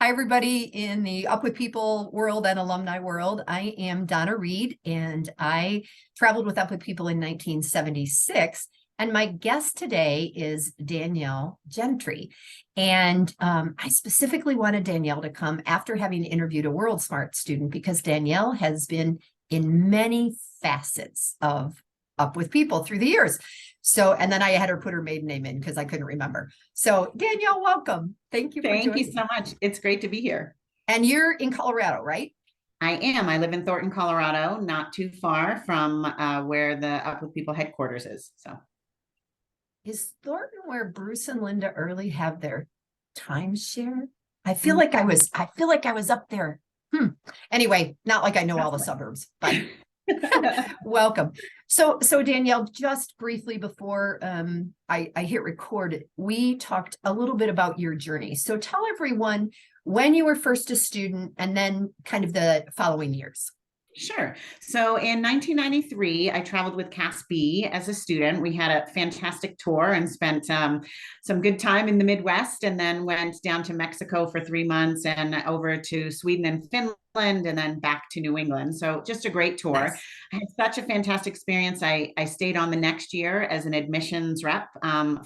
Hi, everybody in the Up With People world and alumni world. I am Donna Reed, and I traveled with Up With People in 1976. And my guest today is Danielle Gentry. And I specifically wanted Danielle to come after having interviewed a WorldSmart student because Danielle has been in many facets of Up With People through the years. So, and then I had her put her maiden name in because I couldn't remember. So, Danielle, welcome. Thank you for Thank you joining. so much. It's great to be here. And you're in Colorado, right? I am. I live in Thornton, Colorado, not too far from where the Up With People headquarters is. So, Is Thornton where Bruce and Linda Early have their timeshare? I feel Mm. like I was up there. Anyway, not like I know all the Definitely. suburbs, but welcome. So Danielle, just briefly before I hit record, we talked a little bit about your journey. So tell everyone when you were first a student and then kind of the following years. Sure. So in 1993, I traveled with CASB as a student. We had a fantastic tour and spent some good time in the Midwest, and then went down to Mexico for 3 months and over to Sweden and Finland, and then back to New England. So just a great tour. Nice. I had such a fantastic experience. I stayed on the next year as an admissions rep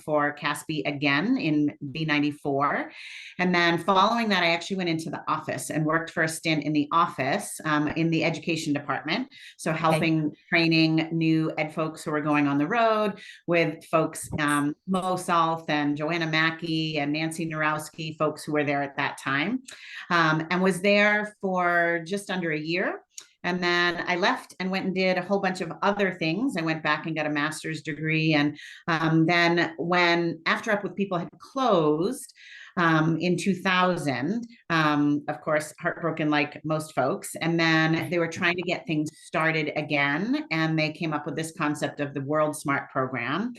for CASB again in B94. And then following that, I actually went into the office and worked for a stint in the office in the education department. So helping training new ed folks who are going on the road with folks, Mo South and Joanna Mackey and Nancy Narowski, folks who were there at that time, and was there for just under a year. And then I left and went and did a whole bunch of other things. I went back and got a master's degree. And then when After Up With People had closed, in 2000, of course, heartbroken like most folks. And then they were trying to get things started again. And they came up with this concept of the WorldSmart program.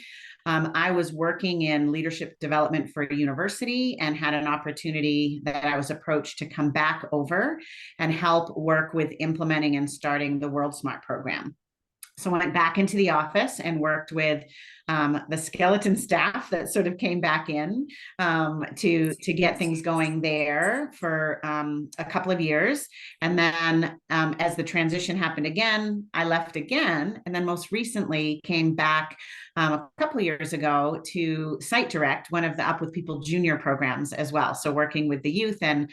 I was working in leadership development for a university and had an opportunity that I was approached to come back over and help work with implementing and starting the WorldSmart program. So I went back into the office and worked with the skeleton staff that sort of came back in to get things going there for a couple of years. And then as the transition happened again, I left again. And then most recently came back a couple of years ago to Site Direct, one of the Up With People junior programs as well. So working with the youth and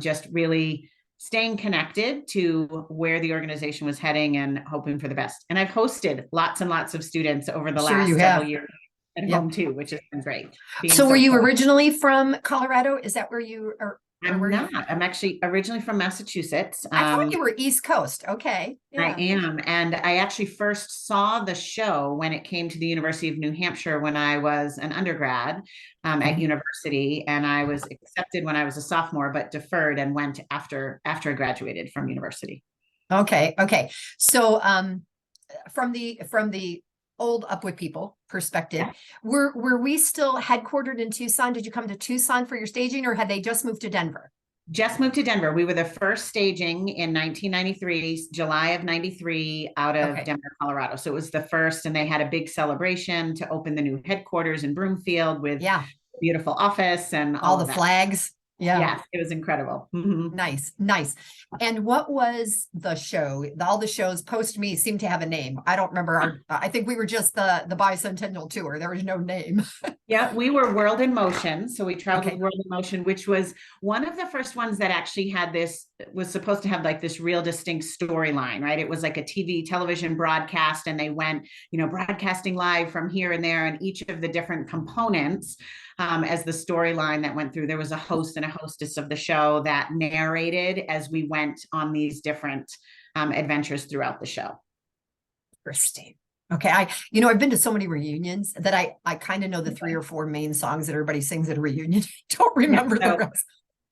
just really staying connected to where the organization was heading and hoping for the best. And I've hosted lots and lots of students over the Sure you last have. several years at Yep. home too, which has been great. So were so you close. originally from Colorado? Is that where you are? Or I'm were you? not. I'm actually originally from Massachusetts. I thought you were East Coast. Okay. I Yeah. am. And I actually first saw the show when it came to the University of New Hampshire when I was an undergrad at university. And I was accepted when I was a sophomore, but deferred and went after I graduated from university. Okay. Okay. So from the old Up With People perspective, Yeah. were we still headquartered in Tucson? Did you come to Tucson for your staging, or had they just moved to Denver? Just moved to Denver. We were the first staging in 1993, July of 93, out of Okay. Denver, Colorado. So it was the first, and they had a big celebration to open the new headquarters in Broomfield with Yeah. a beautiful office and All all the of that. flags. Yeah. Yes, it was incredible. Mhm. Nice, nice. And what was the show? All the shows post me seem to have a name. I don't remember I think we were just the bicentennial tour. There was no name. Yeah, we were World in Motion. So we traveled Okay. with World in Motion, which was one of the first ones that actually was supposed to have like this real distinct storyline, right? It was like a television broadcast, and they went, broadcasting live from here and there, and each of the different components as the storyline that went through. There was a host and a hostess of the show that narrated as we went on these different adventures throughout the show. Interesting. Okay. I've been to so many reunions that I kind of know the 3 or 4 main songs that everybody sings at a reunion. Don't remember the rest.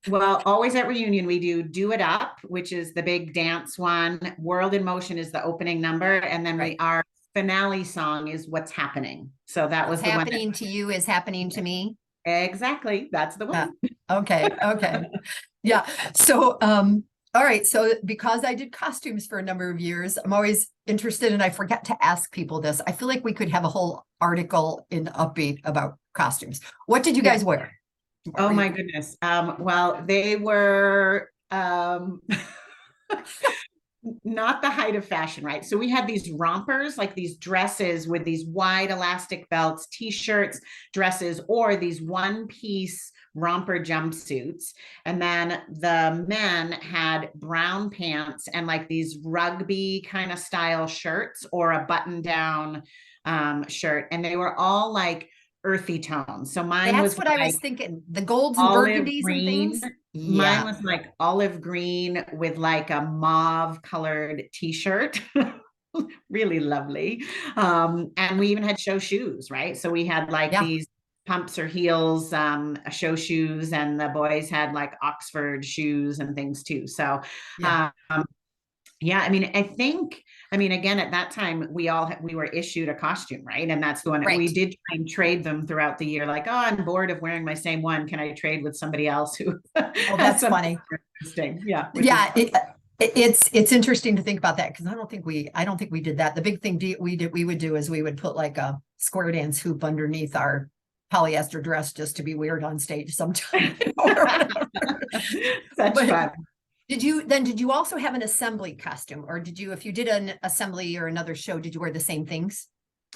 Well, always at reunion, we do It Up, which is the big dance one. World in Motion is the opening number. And then our finale song is What's Happening. So that was What's the one. happening to you is happening to me. Exactly. That's the one. Okay. Okay. Yeah. So, all right. So because I did costumes for a number of years, I'm always interested, and I forget to ask people this. I feel like we could have a whole article in Upbeat about costumes. What did you guys wear? What Oh were you my goodness. Well, they were not the height of fashion, right? So we had these rompers, like these dresses with these wide elastic belts, t-shirts, dresses, or these one-piece romper jumpsuits. And then the men had brown pants and like these rugby kind of style shirts or a button-down shirt. And they were all like earthy tones. So mine That's was what I was like thinking. The golds and olive burgundies and green. things. Mine Yeah. was like olive green with like a mauve colored t-shirt. Really lovely. And we even had show shoes, right? So we had like Yeah. these pumps or heels, show shoes, and the boys had like Oxford shoes and things too. So Yeah. um, yeah, I mean, I mean, again, at that time, we were issued a costume, right? And that's the one we Right. did try and trade them throughout the year. Like, oh, I'm bored of wearing my same one. Can I trade with somebody else who Oh, has that's something funny. interesting? Yeah, which is Yeah. fun. It's interesting to think about that because I don't think we did that. The big thing we would do is we would put like a square dance hoop underneath our polyester dress just to be weird on stage sometime, or whatever. Such But fun. did you also have an assembly costume, or did you, if you did an assembly or another show, did you wear the same things?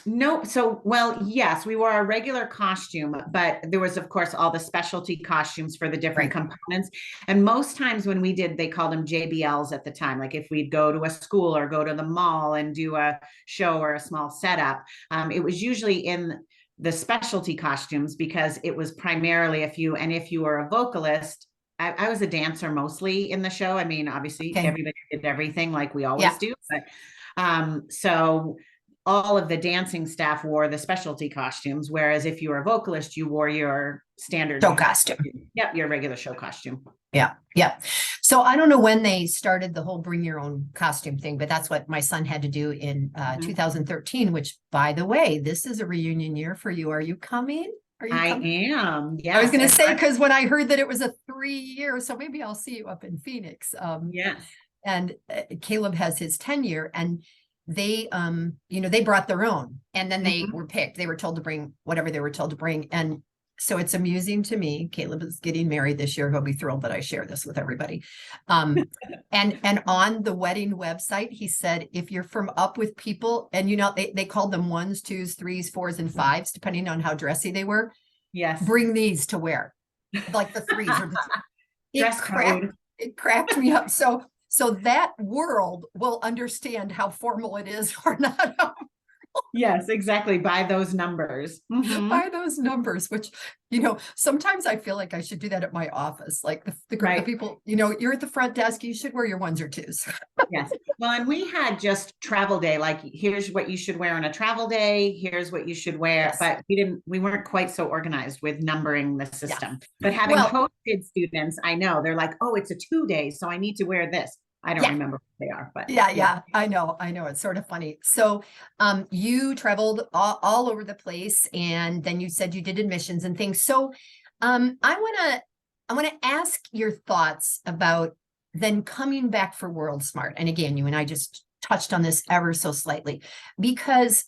No, so well, yes, we wore our regular costume, but there was, of course, all the specialty costumes for the different Right. components. And most times when we did, they called them JBLs at the time. Like if we'd go to a school or go to the mall and do a show or a small setup, it was usually in the specialty costumes because it was primarily and if you were a vocalist, I was a dancer mostly in the show. I mean, obviously Okay. everybody did everything like we Yeah. always do, but so all of the dancing staff wore the specialty costumes, whereas if you were a vocalist, you wore your standard, Show costume. yep, your regular show costume. Yeah. Yeah. So I don't know when they started the whole bring your own costume thing, but that's what my son had to do in 2013, which, by the way, this is a reunion year for you. Are you coming? Are you I coming? am, I was yes. going to say, because when I heard that it was a 3 year, so maybe I'll see you up in Phoenix. Yes. And Caleb has his 10 year, and they they brought their own, and then they were picked. They were told to bring whatever they were told to bring. And so it's amusing to me. Caleb is getting married this year. He'll be thrilled that I share this with everybody. And on the wedding website, he said, if you're from Up With People, and they called them ones, twos, threes, fours, and fives, depending on how dressy they were, Yes. bring these to wear, like the threes or the dress code. it cracked me up. So that world will understand how formal it is or not Yes, exactly. By those numbers. by those numbers, which, sometimes I feel like I should do that at my office. Like the Right. people, you're at the front desk, you should wear your ones or twos. Yes. Well, and we had just travel day, like here's what you should wear on a travel day, here's what you should wear, Yes. but we weren't quite so organized with numbering the system. But having Well, co-ed students, I know they're like, oh, it's a 2 day, so I need to wear this. I don't yeah. remember what they are, but Yeah, I know. It's sort of funny. So you traveled all over the place, and then you said you did admissions and things. So I want to ask your thoughts about then coming back for WorldSmart. And again, you and I just touched on this ever so slightly, because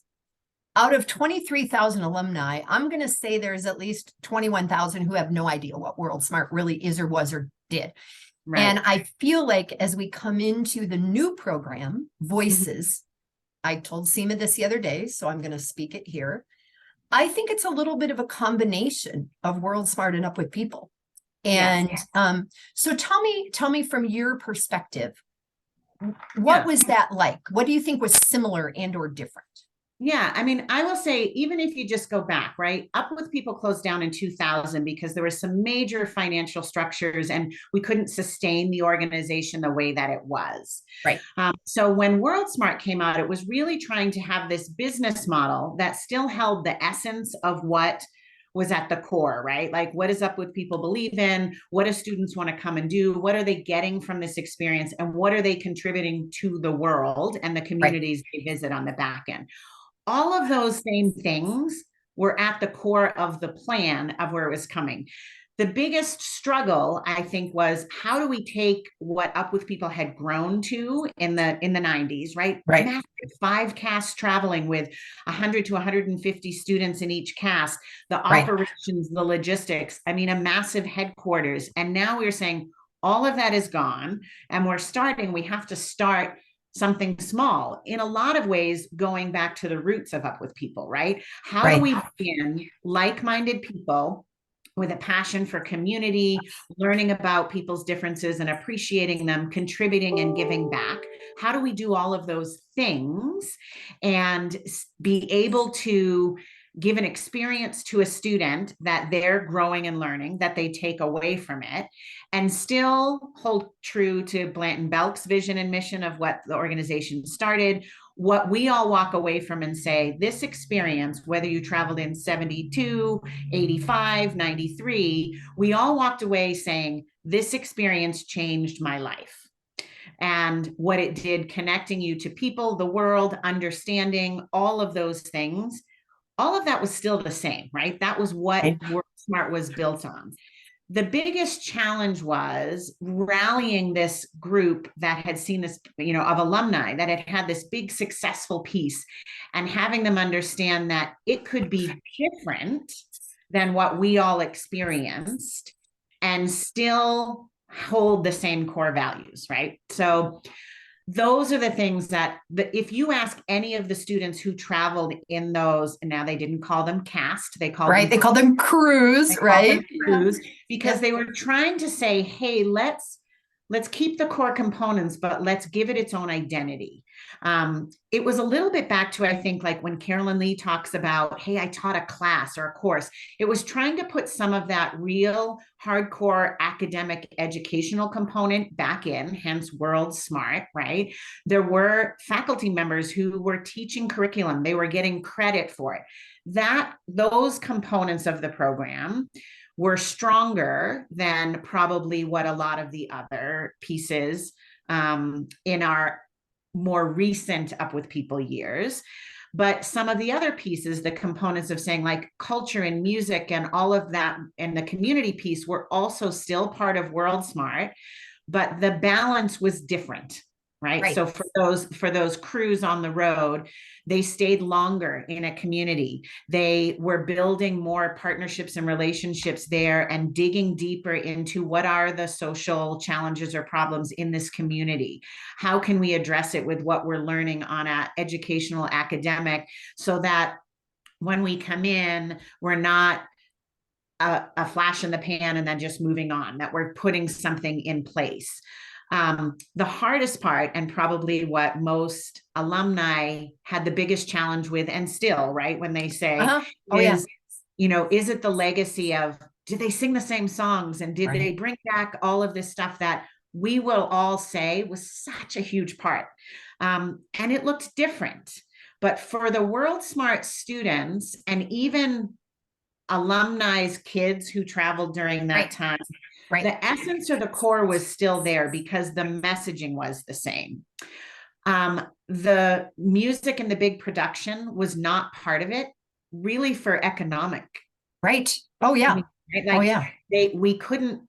out of 23,000 alumni, I'm going to say there's at least 21,000 who have no idea what WorldSmart really is or was or did. right. And I feel like as we come into the new program, Voices, I told Seema this the other day, so I'm going to speak it here. I think it's a little bit of a combination of WorldSmart and Up With People. And so tell me from your perspective, what was that like? What do you think was similar and or different? Yeah, I mean, I will say, even if you just go back, right, Up With People closed down in 2000 because there were some major financial structures and we couldn't sustain the organization the way that it was. Right. So when WorldSmart came out, it was really trying to have this business model that still held the essence of what was at the core, right? Like, what does Up With People believe in? What do students want to come and do? What are they getting from this experience? And what are they contributing to the world and the communities they visit on the back end? All of those same things were at the core of the plan of where it was coming. The biggest struggle, I think, was how do we take what Up With People had grown to in the 90s, right? Right. Massive 5 casts traveling with 100 to 150 students in each cast, the Right. operations, the logistics, I mean, a massive headquarters. And now we're saying all of that is gone, and we have to start something small, in a lot of ways going back to the roots of Up With People, right? How do Right. we begin like-minded people with a passion for community, learning about people's differences and appreciating them, contributing and giving back? How do we do all of those things and be able to give an experience to a student that they're growing and learning, that they take away from it, and still hold true to Blanton Belk's vision and mission of what the organization started, what we all walk away from and say, this experience, whether you traveled in 72, 85, 93, we all walked away saying, this experience changed my life. And what it did, connecting you to people, the world, understanding all of those things, all of that was still the same, right? That was what WorldSmart was built on. The biggest challenge was rallying this group that had seen this, of alumni that had had this big successful piece, and having them understand that it could be different than what we all experienced and still hold the same core values, right? So those are the things that if you ask any of the students who traveled in those, and now they didn't call them cast, they called them, They called them crews, right? Crews, because they were trying to say, hey, let's keep the core components, but let's give it its own identity. It was a little bit back to, I think, like when Carolyn Lee talks about, hey, I taught a class or a course. It was trying to put some of that real hardcore academic educational component back in, hence WorldSmart, right? There were faculty members who were teaching curriculum. They were getting credit for it. Those components of the program were stronger than probably what a lot of the other pieces in our more recent Up With People years. But some of the other pieces, the components of saying like culture and music and all of that, and the community piece, were also still part of WorldSmart, but the balance was different. Right. So for those crews on the road, they stayed longer in a community. They were building more partnerships and relationships there and digging deeper into what are the social challenges or problems in this community. How can we address it with what we're learning on an educational academic, so that when we come in, we're not a flash in the pan and then just moving on, that we're putting something in place. The hardest part, and probably what most alumni had the biggest challenge with, and still, right, when they say, is it the legacy of, did they sing the same songs, and did they bring back all of this stuff that we will all say was such a huge part, and it looked different. But for the WorldSmart students, and even alumni's kids who traveled during that time, the essence or the core was still there because the messaging was the same. The music and the big production was not part of it, really, for economic. Right. Oh yeah. We couldn't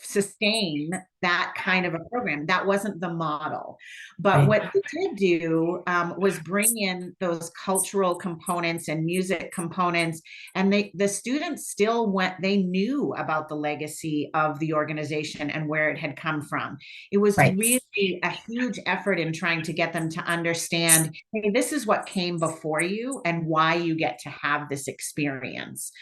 sustain that kind of a program. That wasn't the model. But what they did do was bring in those cultural components and music components, and the students still they knew about the legacy of the organization and where it had come from. It was really a huge effort in trying to get them to understand, hey, this is what came before you and why you get to have this experience.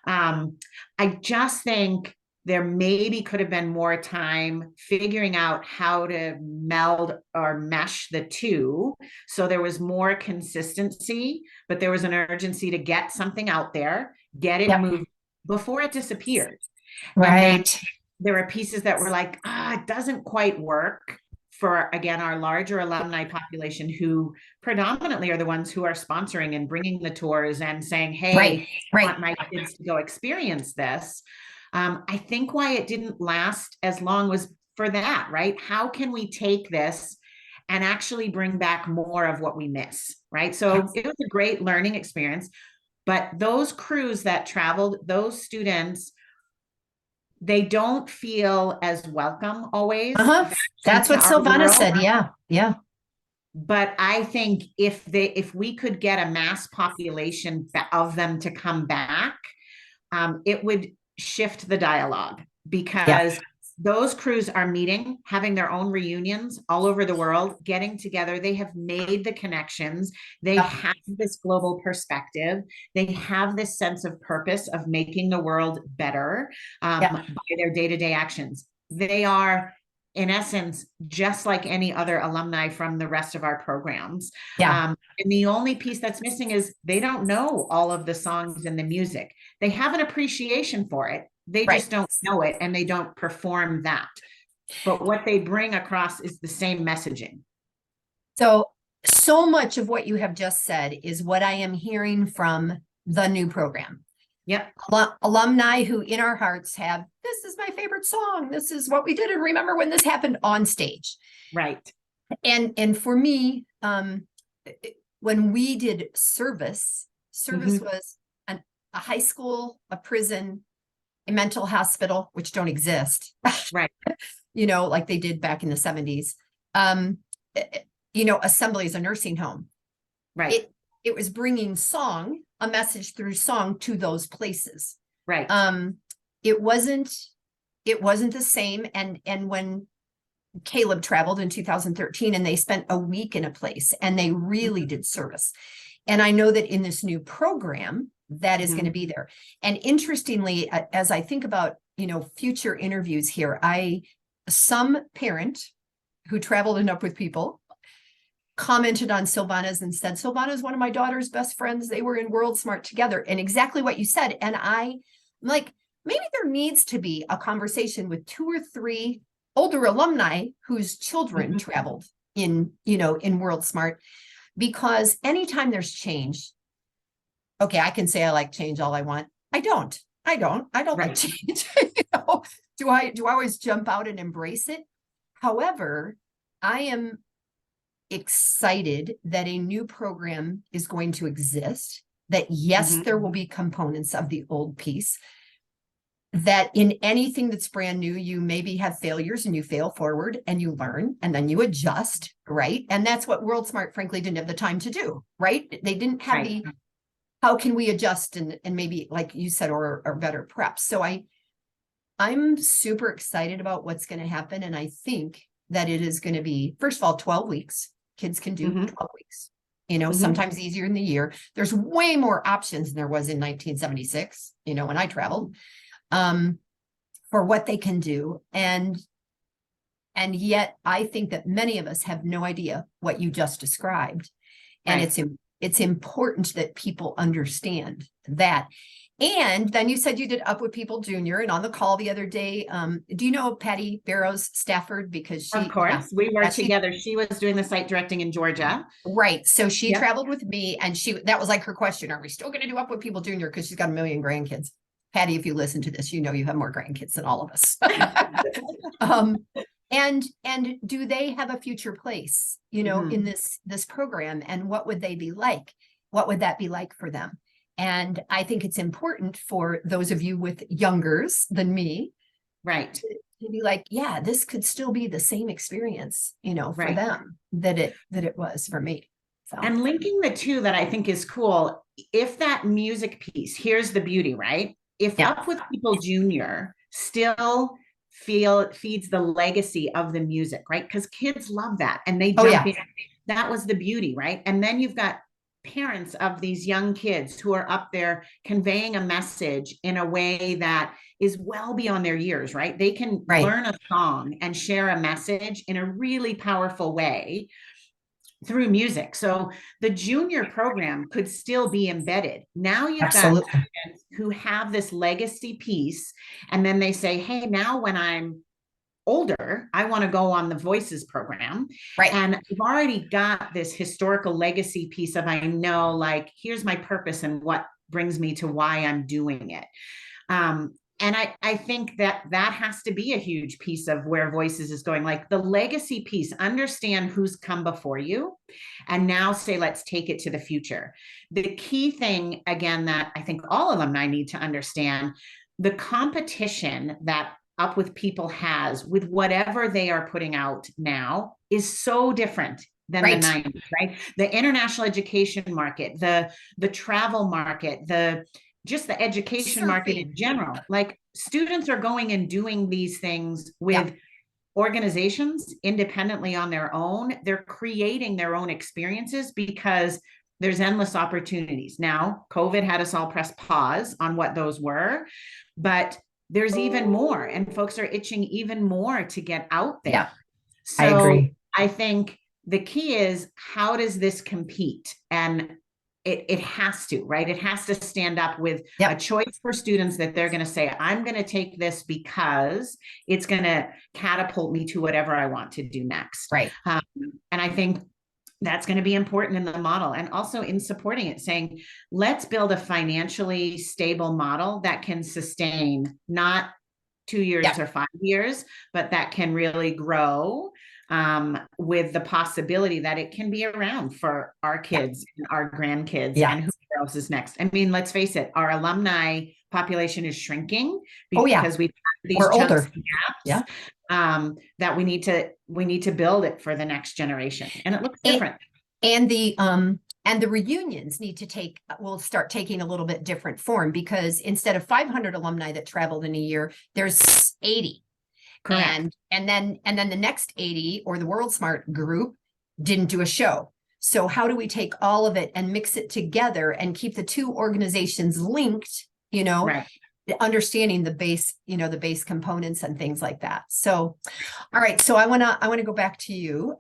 I just think there maybe could have been more time figuring out how to meld or mesh the two, so there was more consistency, but there was an urgency to get something out there, get it moved before it disappeared. And there were pieces that were like, it doesn't quite work for, again, our larger alumni population, who predominantly are the ones who are sponsoring and bringing the tours and saying, hey, I want my kids to go experience this. I think why it didn't last as long was for that, right? How can we take this and actually bring back more of what we miss, right? So it was a great learning experience. But those crews that traveled, those students, they don't feel as welcome always Uh-huh. That's into what our Silvana world. said. Yeah. Yeah. But I think if we could get a mass population of them to come back, it would shift the dialogue, Yeah. because those crews are meeting, having their own reunions all over the world, getting together. They have made the connections. They Yeah. have this global perspective. They have this sense of purpose of making the world better Yeah. by their day-to-day actions. They are, in essence, just like any other alumni from the rest of our programs. Yeah. And the only piece that's missing is they don't know all of the songs and the music. They have an appreciation for it. They Right. just don't know it, and they don't perform that. But what they bring across is the same messaging. So much of what you have just said is what I am hearing from the new program. Yep. Alumni who in our hearts have, this is my favorite song. This is what we did. And remember when this happened on stage. Right. And for me, when we did service was a high school, a prison, a mental hospital, which don't exist. Right. Like they did back in the 70s. Assembly is a nursing home. Right. It was bringing song, a message through song to those places. Right. It wasn't the same. And when Caleb traveled in 2013 and they spent a week in a place and they really did service. And I know that in this new program, that is going to be there. And interestingly, as I think about, future interviews here, some parent who traveled and up with people commented on Silvana's and said, Silvana's one of my daughter's best friends. They were in WorldSmart together. And exactly what you said. And I'm like, maybe there needs to be a conversation with 2 or 3 older alumni whose children traveled in WorldSmart, because anytime there's change, okay, I can say I like change all I want. I don't like change. Do I always jump out and embrace it? However, I am excited that a new program is going to exist, that yes, there will be components of the old piece, that in anything that's brand new, you maybe have failures and you fail forward and you learn and then you adjust, right? And that's what WorldSmart, frankly, didn't have the time to do, right? They didn't have the, how can we adjust and maybe, like you said, or better prep. So I'm super excited about what's going to happen. And I think that it is going to be, first of all, 12 weeks. Kids can do 12 weeks, sometimes easier in the year. There's way more options than there was in 1976, when I traveled, for what they can do. And yet I think that many of us have no idea what you just described. And it's important that people understand that. And then you said you did Up With People Junior, and on the call the other day, do you know Patty Barrows Stafford? Because of course, we were together. She was doing the site directing in Georgia. Right. So she traveled with me, and that was like her question. Are we still going to do Up With People Junior? Because she's got 1 million grandkids. Patty, if you listen to this, you have more grandkids than all of us. And do they have a future place, in this program? And what would they be like? What would that be like for them? And I think it's important for those of you with youngers than me, right, to be like, yeah, this could still be the same experience, for them that it was for me. So. And linking the two that I think is cool, if that music piece, here's the beauty, right? If Up With People Junior still feeds the legacy of the music, right? Because kids love that and they jump in. That was the beauty, right? And then you've got parents of these young kids who are up there conveying a message in a way that is well beyond their years, right? They can learn a song and share a message in a really powerful way through music. So the junior program could still be embedded. Now you've got students who have this legacy piece, and then they say, hey, now when I'm older, I want to go on the Voices program. Right. And I've already got this historical legacy piece of, I know, like, here's my purpose and what brings me to why I'm doing it. And I think that that has to be a huge piece of where Voices is going, like the legacy piece, understand who's come before you and now say, let's take it to the future. The key thing, again, that I think all alumni need to understand, the competition that Up With People has with whatever they are putting out now is so different than Right. the 90s, right? The international education market, the travel market, just the education market in Surfing. general. Like students are going and doing these things with organizations independently on their own. They're creating their own experiences because there's endless opportunities. Now, COVID had us all press pause on what those were, but there's even more, and folks are itching even more to get out there. Yeah, So I agree. I think the key is, how does this compete? And it has to, right? It has to stand up with a choice for students that they're going to say, I'm going to take this because it's going to catapult me to whatever I want to do next. Right. And I think that's going to be important in the model, and also in supporting it, saying, let's build a financially stable model that can sustain not 2 years or 5 years, but that can really grow with the possibility that it can be around for our kids and our grandkids and who else is next. I mean, let's face it, our alumni population is shrinking because we've had these chunks and gaps that we need to build it for the next generation. And it looks different. And the reunions will start taking a little bit different form, because instead of 500 alumni that traveled in a year, there's 80. Correct. And then the next 80, or the WorldSmart group, didn't do a show. So how do we take all of it and mix it together and keep the two organizations linked, understanding the base components and things like that. So, all right. So I want to go back to you.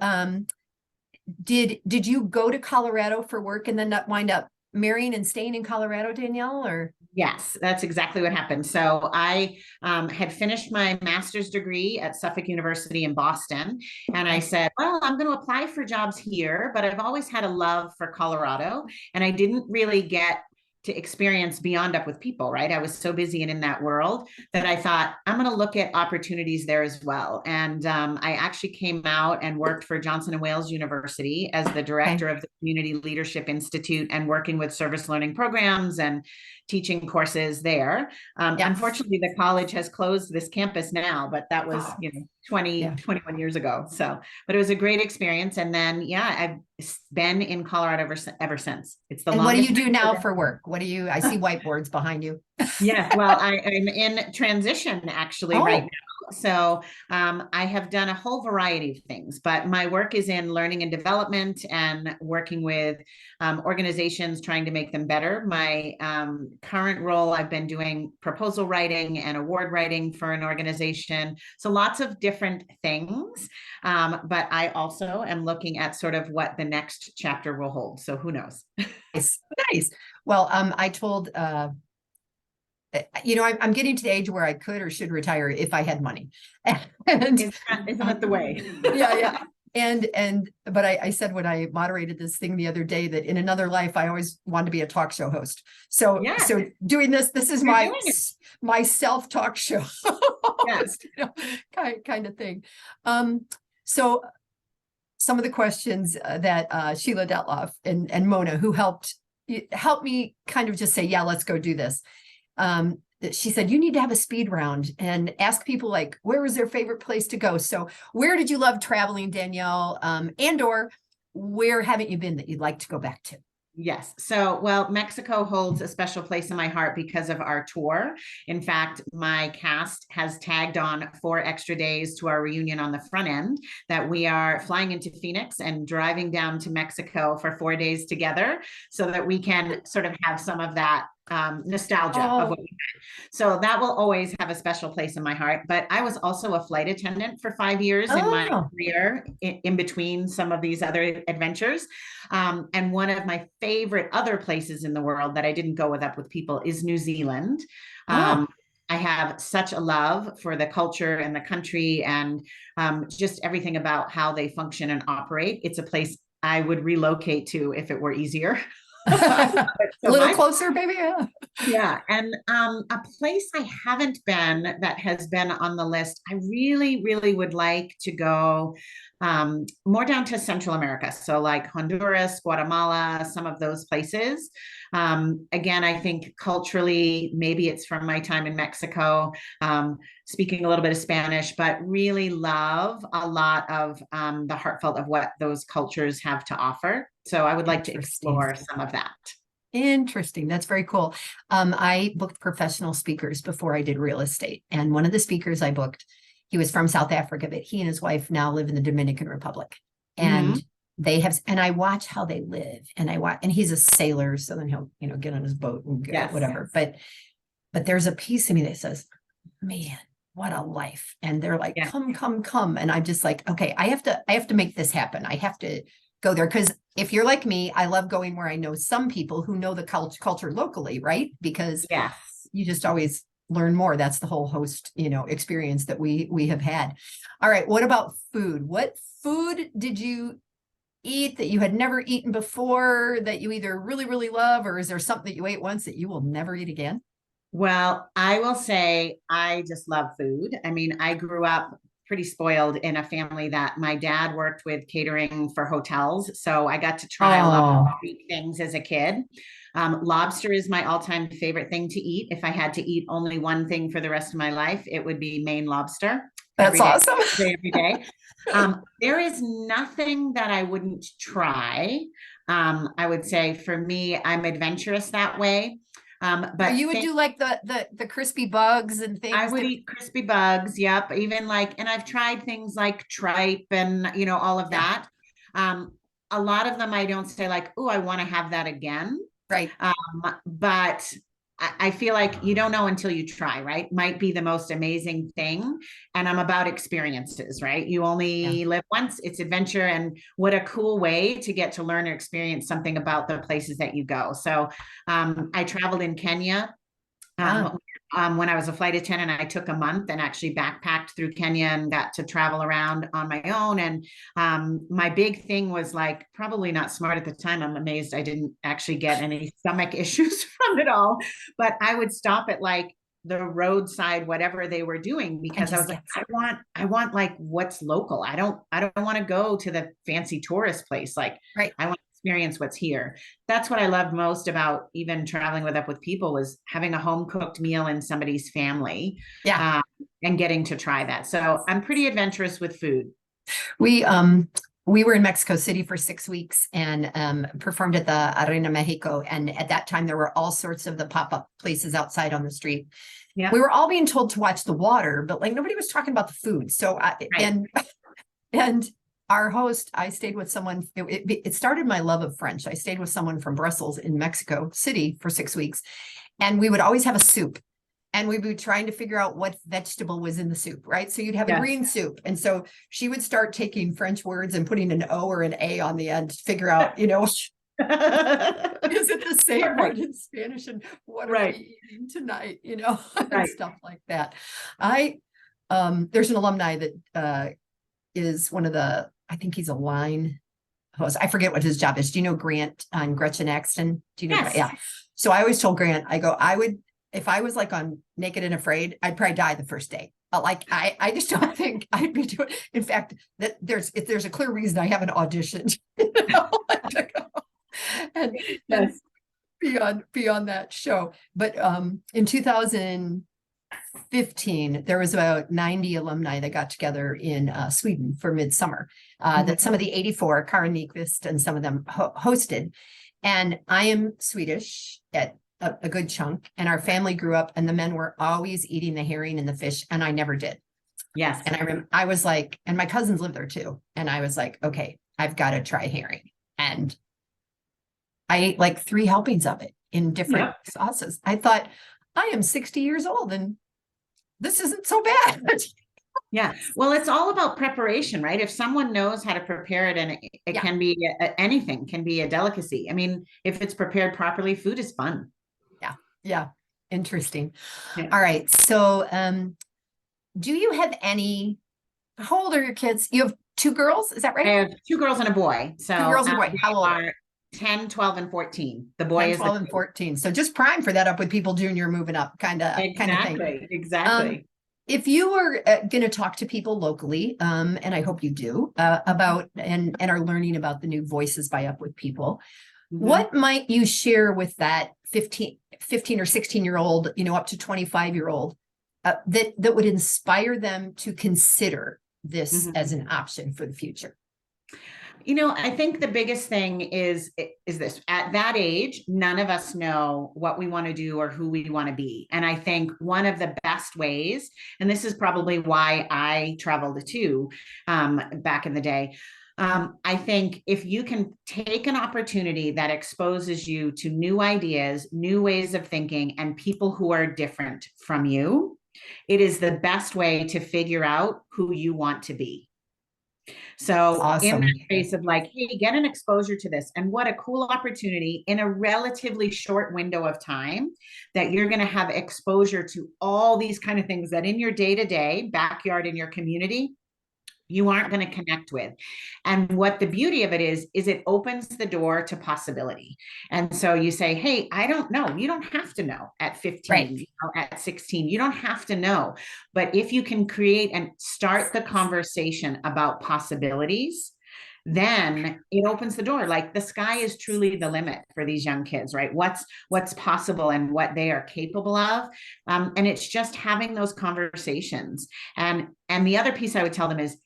Did you go to Colorado for work and then wind up marrying and staying in Colorado, Danielle, or? Yes, that's exactly what happened. So I had finished my master's degree at Suffolk University in Boston. And I said, well, I'm going to apply for jobs here, but I've always had a love for Colorado. And I didn't really get to experience beyond Up With People, right? I was so busy and in that world that I thought, I'm going to look at opportunities there as well. And I actually came out and worked for Johnson & Wales University as the director of the Community Leadership Institute, and working with service learning programs and teaching courses there. Unfortunately, the college has closed this campus now, but that was, 21 years ago. So, but it was a great experience. And then, I've been in Colorado ever since. It's the longest. What do you do now for work? I see whiteboards behind you. Yes, well, I'm in transition actually right now. So I have done a whole variety of things, but my work is in learning and development and working with organizations, trying to make them better. My current role, I've been doing proposal writing and award writing for an organization. So lots of different things. But I also am looking at sort of what the next chapter will hold. So who knows? Nice. Well, I told I'm getting to the age where I could or should retire if I had money. And isn't that the way? Yeah. But I said when I moderated this thing the other day that in another life, I always wanted to be a talk show host. So doing this is my self-talk show host, kind of thing. So some of the questions that Sheila Detloff and Mona, who helped me kind of just say, let's go do this. She said, you need to have a speed round and ask people like, where was their favorite place to go? So where did you love traveling, Danielle? And or where haven't you been that you'd like to go back to? Yes. So, well, Mexico holds a special place in my heart because of our tour. In fact, my cast has tagged on 4 extra days to our reunion on the front end, that we are flying into Phoenix and driving down to Mexico for 4 days together, so that we can sort of have some of that nostalgia of what we had. So that will always have a special place in my heart. But I was also a flight attendant for 5 years in my career, in between some of these other adventures. And one of my favorite other places in the world that I didn't go Up With People is New Zealand. I have such a love for the culture and the country, and just everything about how they function and operate. It's a place I would relocate to if it were easier. A So little my closer, baby. Yeah. yeah, and a place I haven't been that has been on the list, I really, really would like to go more down to Central America. So like Honduras, Guatemala, some of those places. Again, I think culturally, maybe it's from my time in Mexico, speaking a little bit of Spanish, but really love a lot of the heartfelt of what those cultures have to offer. So I would like to Interesting. explore some of that. Interesting. That's very cool. I booked professional speakers before I did real estate. And one of the speakers I booked, he was from South Africa, but he and his wife now live in the Dominican Republic. And Mhm. they have, and I watch how they live. And I watch, and he's a sailor. So then he'll, get on his boat and go, Yes. whatever. But there's a piece of me that says, man, what a life. And they're like, Yeah. come, come, come. And I'm just like, okay, I have to make this happen. I have to go there. Cause if you're like me, I love going where I know some people who know the culture locally, right? Because Yes. you just always learn more. That's the whole host, experience that we have had. All right. What about food? What food did you eat that you had never eaten before that you either really, really love, or is there something that you ate once that you will never eat again? Well, I will say I just love food. I mean, I grew up pretty spoiled in a family that my dad worked with catering for hotels. So I got to try a lot of Oh, great things as a kid. Lobster is my all-time favorite thing to eat. If I had to eat only one thing for the rest of my life, it would be Maine lobster that's every day, awesome. every day. There is nothing that I wouldn't try. I would say for me, I'm adventurous that way. So But you would do like the crispy bugs and I things. would eat crispy bugs. Yep. Even like, and I've tried things like tripe and, all of Yeah, that. Um, a lot of them I don't say like, oh, I want to have that again. right. But I feel like you don't know until you try, right? Might be the most amazing thing. And I'm about experiences, right? You Yeah. only live once, it's adventure. And what a cool way to get to learn or experience something about the places that you go. So I traveled in Kenya Ah, when I was a flight attendant. I took a month and actually backpacked through Kenya and got to travel around on my own. And my big thing was like, probably not smart at the time. I'm amazed I didn't actually get any stomach issues from it all. But I would stop at like the roadside, whatever they were doing, and because I just was like, get I want like what's local. I don't want to go to the fancy tourist place. Like right. I want to experience what's here. That's what I loved most about even traveling with Up with People, was having a home cooked meal in somebody's family, Yeah. uh, and getting to try that. So I'm pretty adventurous with food. We um we were in Mexico City for 6 weeks and performed at the Arena Mexico. And at that time, there were all sorts of the pop-up places outside on the street. We Yeah. were all being told to watch the water, but like nobody was talking about the food. So Right. and our host, I stayed with someone. It started my love of French. I stayed with someone from Brussels in Mexico City for 6 weeks, and we would always have a soup. And we'd be trying to figure out what vegetable was in the soup, right? So you'd have a Yes. green soup. And so she would start taking French words and putting an O or an A on the end to figure out, is it the same word in Spanish? And what are Right. we eating tonight? And Right. stuff like that. There's an alumni that is one of the, I think he's a line host. I forget what his job is. Do you know Grant on Gretchen Axton? Do you know? Yes. Yeah. So I always told Grant, I would, if I was like on Naked and Afraid, I'd probably die the first day. But like, I just don't think I'd be doing. In fact, that there's a clear reason I haven't auditioned. And Yes. beyond that show. But in 2015, there was about 90 alumni that got together in Sweden for Midsummer. That some of the 84, Karin Nyquist and some of them hosted. And I am Swedish at a good chunk, and our family grew up, and the men were always eating the herring and the fish, and I never did. Yes. And I was like, and my cousins lived there too, and I was like, okay, I've got to try herring, and I ate like 3 helpings of it in different Yep. sauces. I thought, I am 60 years old, and this isn't so bad. Yeah. Well, it's all about preparation, right? If someone knows how to prepare it, and it Yeah. can be anything, can be a delicacy. I mean, if it's prepared properly, food is fun. Yeah. Interesting. Yeah. All right. So, do you have any, how old are your kids? You have 2 girls, is that I right? have 2 girls and a boy. So 2 girls and a boy. they How old? are 10, 12, and 14. The boy 10, is 12, and 14. So just prime for that up with people junior moving up kind of thing. Exactly. If you were going to talk to people locally, and I hope you do, about and are learning about the new Voices by Up with People, what might you share with that 15 or 16-year-old, up to 25-year-old, that would inspire them to consider this as an option for the future? I think the biggest thing is this: at that age, none of us know what we want to do or who we want to be. And I think one of the best ways, and this is probably why I traveled too, back in the day. I think if you can take an opportunity that exposes you to new ideas, new ways of thinking, and people who are different from you, it is the best way to figure out who you want to be. So Awesome. in that space of like, hey, get an exposure to this. And what a cool opportunity in a relatively short window of time that you're going to have exposure to all these kind of things that in your day-to-day backyard, in your community, you aren't going to connect with. And what the beauty of it is it opens the door to possibility. And so you say, hey, I don't know. You don't have to know at 15, Right. at 16, you don't have to know. But if you can create and start the conversation about possibilities, then it opens the door. Like the sky is truly the limit for these young kids, right? What's possible and what they are capable of. And it's just having those conversations. And the other piece I would tell them is,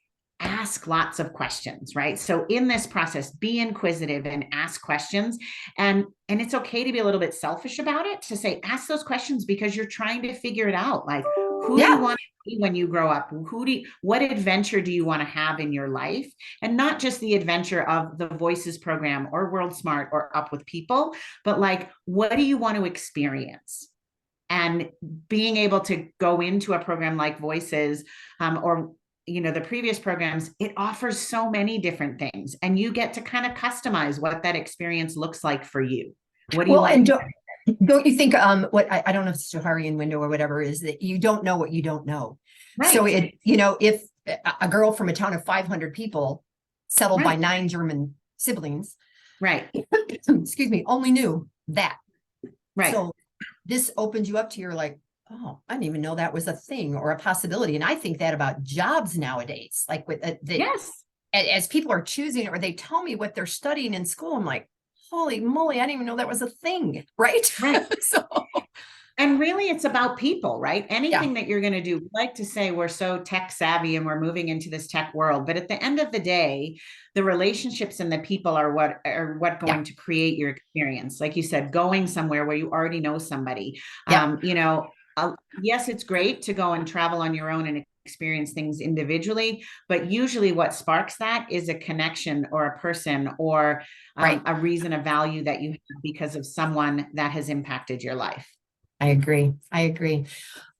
ask lots of questions, right? So in this process, be inquisitive and ask questions. And it's okay to be a little bit selfish about it, to say, ask those questions because you're trying to figure it out. Like, who do you want to be when you grow up? What adventure do you want to have in your life? And not just the adventure of the Voices program or WorldSmart or Up with People, but like, what do you want to experience? And being able to go into a program like Voices, or the previous programs, it offers so many different things, and you get to kind of customize what that experience looks like for you. What do you want? And don't you think what I don't know if it's Joharian window or whatever, is that you don't know what you don't know. Right. So if a girl from a town of 500 people settled by 9 German siblings, right, excuse me, only knew that. Right. So this opens you up to, you're like, oh, I didn't even know that was a thing or a possibility. And I think that about jobs nowadays, like with as people are choosing, or they tell me what they're studying in school, I'm like, holy moly, I didn't even know that was a thing. Right. So, and really it's about people, right? Anything that you're going to do. We like to say we're so tech savvy and we're moving into this tech world, but at the end of the day, the relationships and the people are what going to create your experience. Like you said, going somewhere where you already know somebody. Yes, it's great to go and travel on your own and experience things individually, but usually what sparks that is a connection or a person or a reason of value that you have because of someone that has impacted your life. I agree.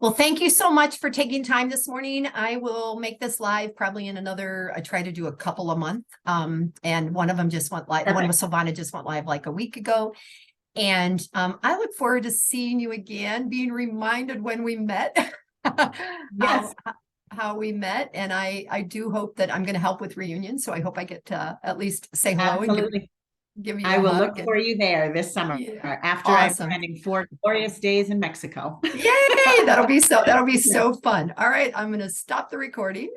Well, thank you so much for taking time this morning. I will make this live probably in I try to do a couple a month. And one of them just went live. One with Silvana just went live like a week ago. And I look forward to seeing you again, being reminded when we met, how we met. And I do hope that I'm going to help with reunions. So I hope I get to at least say hello. Absolutely. And give you I will look for you there this summer after I'm spending 4 glorious days in Mexico. Yay! That'll be so fun. All right. I'm going to stop the recording.